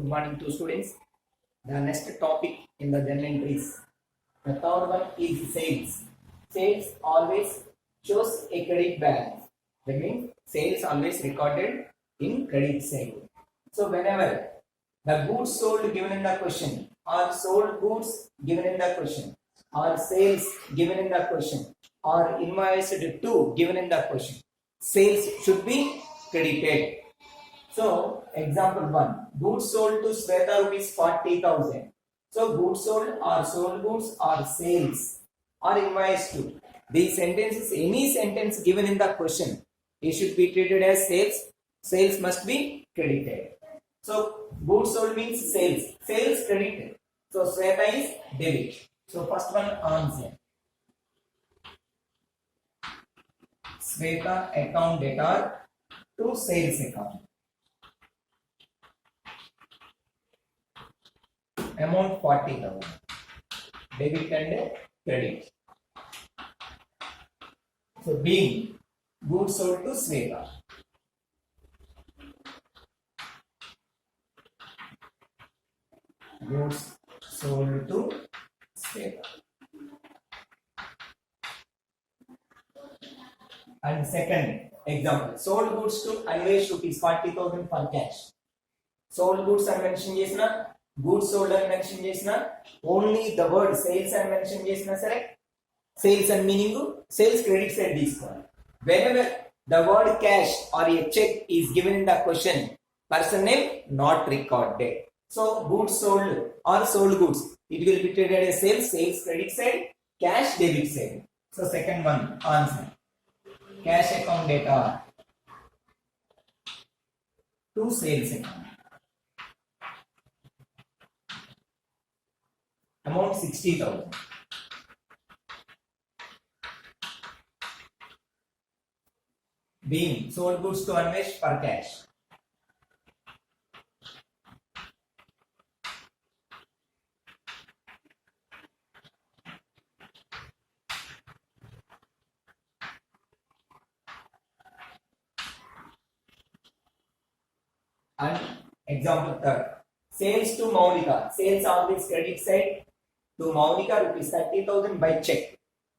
Good morning to students. The next topic in the journal entries. The third one is sales. Sales always shows a credit balance. That means sales always recorded in credit side. So whenever the goods sold given in the question, or sold goods given in the question, or sales given in the question, or invoiced to given in the question, sales should be credited. So, example 1, goods sold to Sweta rupees 40,000. So, goods sold goods or sales or invoice to. These sentences, any sentence given in the question, it should be treated as sales. Sales must be credited. So, goods sold means sales. Sales credited. So, Sweta is debit. So, first one answer. Sweta account debtor to sales account. Amount 40,000. Debit and credit. So being goods sold to Sweta. Goods sold to Sweta. And second example, sold goods to Anvesh rupees 40,000 for cash. Sold goods are mentioned chesina, goods sold are mentioned chesina, only the word sales are mentioned chesina sare. Sales and meaning sales credit side తీసుకోవాలి. Whenever the word cash or a check is given in the question, person name not recorded. So goods sold or sold goods, it will be treated as sales credit side, cash debit side. So second one answer, cash account data to sales account. Amount 60,000. Being sold goods to Anvesh for cash. And example third, sales to Maunika. Sales always credit side to Maunika rupees 30,000 by check.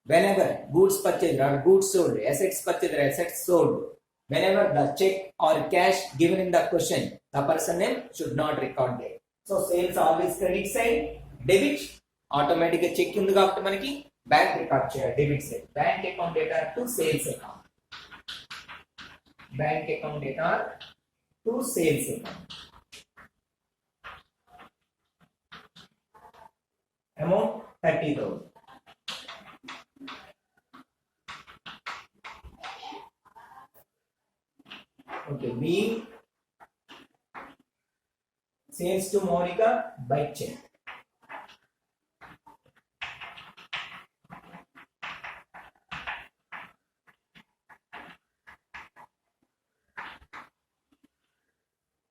Whenever goods purchased or goods sold, assets purchased or assets sold, whenever the check or cash given in the question, the person name should not record there. So sales always credit side, debit automatic check ఉంది కాబట్టి మనకి bank record చేయాలి debit side. Bank account data to sales account. Bank account data to sales account. Amount 30,000. Okay, being sales to Monica by check.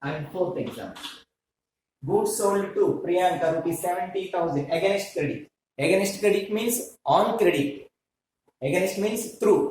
And fourth example, goods sold to Priyanka rupees 70,000 against credit. Against credit means on credit. Against means through.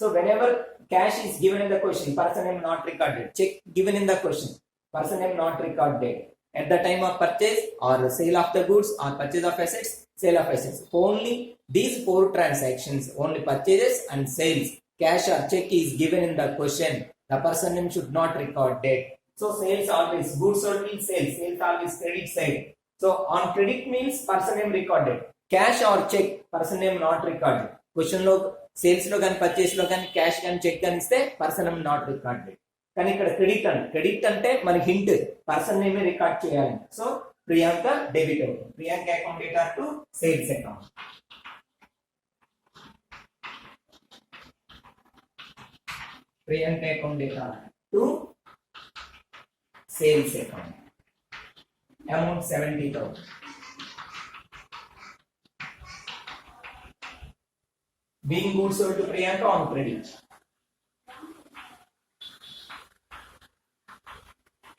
So whenever cash is given in the question, person name not recorded. Check given in the question, person name not recorded. At the time of purchase or sale of the goods or purchase of assets, sale of assets. Only these four transactions, only purchases and sales, cash or check is given in the question. The person name should not record date. So sales always, goods sold means sales always credit side. So on credit means person name recorded. Cash or check, person name not recorded. Question లో sales లో కానీ purchase లో కానీ cash కానీ check కానీ ఇస్తే person name not recorded. కానీ ఇక్కడ క్రెడిట్ అంటే మన హింట్ పర్సన్ నేమే రికార్డ్ చేయాలి. సో ప్రియాంక డెబిట్ అవుతుంది. Priyanka account data to sales account. Priyanka account data to sales account. Amount 70,000. Being goods sold to Priyanka on credit.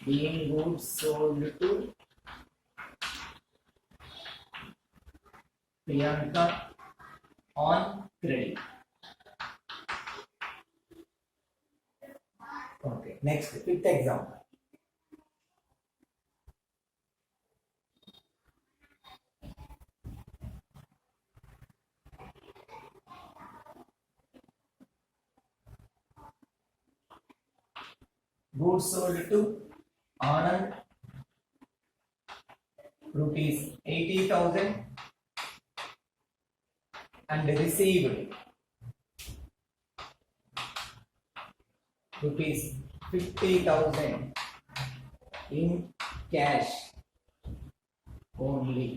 Being goods sold to Priyanka on credit. Okay, next, fifth example. goods sold to Anand rupees 80,000 and received rupees 50,000 in cash only.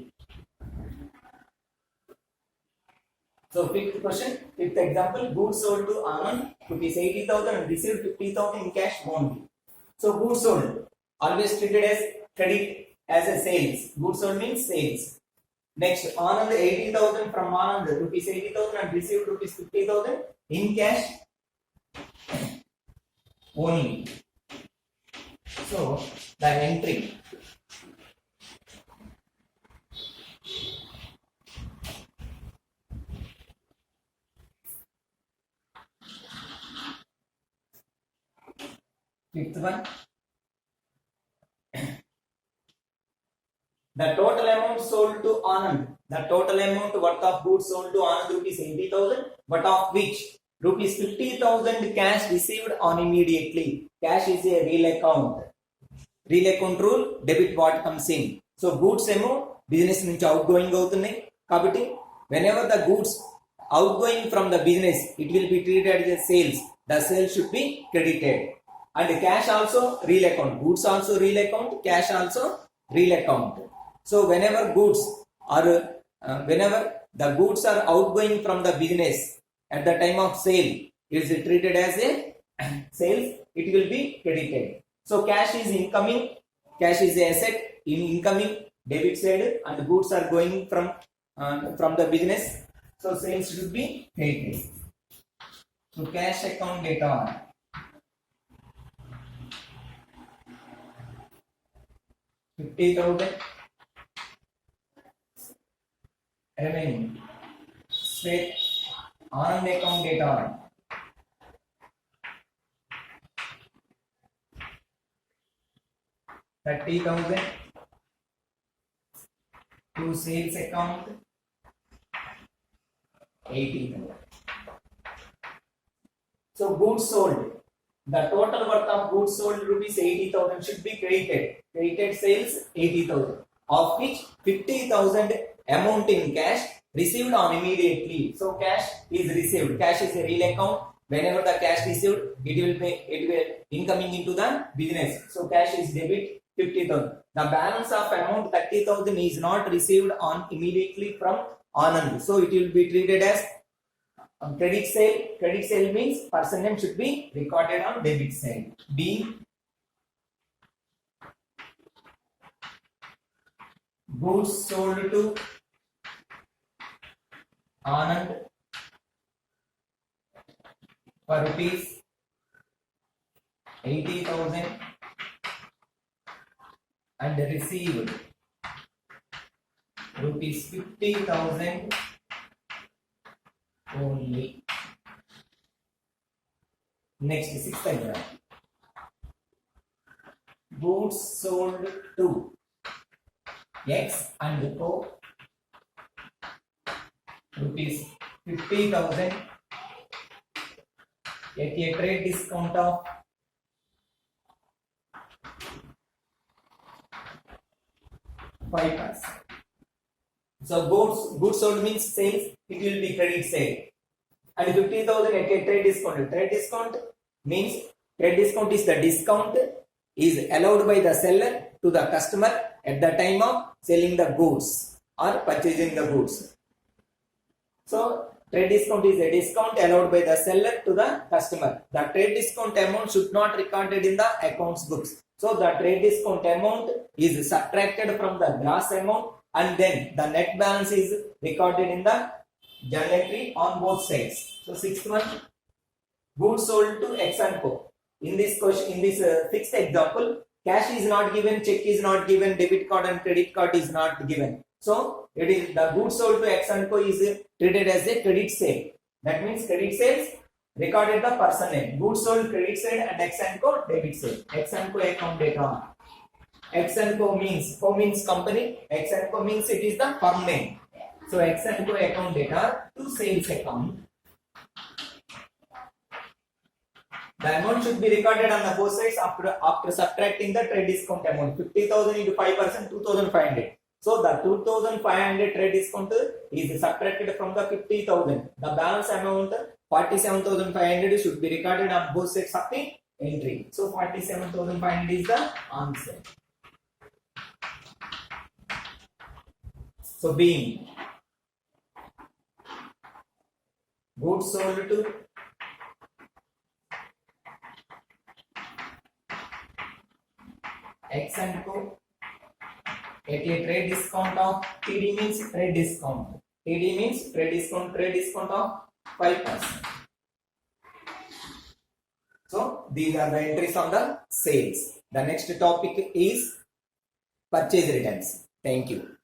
So fifth question, fifth example, goods sold to Anand rupees 80,000 and received 50,000 in cash only. So goods sold always treated as credit as a sales. Goods sold means sales. Next, Anand 80,000 from Anand rupees 80,000 and received rupees 50,000 in cash only. So the entry fifth one, the total amount sold to Anand, the total amount worth of goods sold to Anand rupees 80,000, but of which rupees 50,000 cash received on immediately. Cash is a real account. Real account rule, debit what comes in. So goods ఏమో business నుంచి outgoing అవుతున్నాయి కాబట్టి whenever the goods outgoing from the business, it will be treated as sales. The sales should be credited. And cash also real account. Goods also real account. Cash also real account. So whenever goods are whenever the goods are outgoing from the business at the time of sale, it is treated as a sales. It will be credited. So cash is incoming. Cash is a asset in incoming debit side, and goods are going from the business. So sales should be credited. So cash account data 50,000 remaining. Straight Anand account data 30,000 to sales account 80,000. So goods sold, the total worth of goods sold rupees 80,000 should be credited. Credited sales 80,000, of which 50,000 amount in cash received on immediately. So cash is received. Cash is a real account. Whenever the cash received, it will incoming into the business. So cash is debit 50,000. The balance of amount 30,000 is not received on immediately from Anand. So it will be treated as credit sale. Credit sale means person name should be recorded on debit side. B. Goods sold to Anand for rupees 80,000 and received rupees 50,000 only. Next, sixth example. Goods sold to X and Co rupees 50,000 at a trade discount of 5%. So goods sold means sales, it will be credit sale. And 50,000 at a trade discount. Trade discount means trade discount is the discount is allowed by the seller to the customer at the time of selling the goods or purchasing the goods. So trade discount is a discount allowed by the seller to the customer. The trade discount amount should not recorded in the accounts books. So the trade discount amount is subtracted from the gross amount, and then the net balance is recorded in the journal entry on both sides. So sixth one, goods sold to X and Co. In this question, in this fixed example, cash is not given, check is not given, debit card and credit card is not given. So it is the goods sold to X and Co is treated as a credit sale. That means credit sales recorded the person name. Goods sold credit sale and X and Co debit sale. X and Co account data. X and Co means company. X and Co means it is the firm name. So X and Co account data to sales account. The amount should be recorded on the both sides after subtracting the trade discount amount. 50,000 into 5%, 2,500. So the 2,500 trade discount is subtracted from the 50,000. The balance amount 47,500 should be recorded on both sides of the entry. So 47,500 is the answer. So being goods sold to X and Co at a trade discount of TD means trade discount. TD means trade discount of 5%. So these are the entries on the sales. The next topic is purchase returns. Thank you.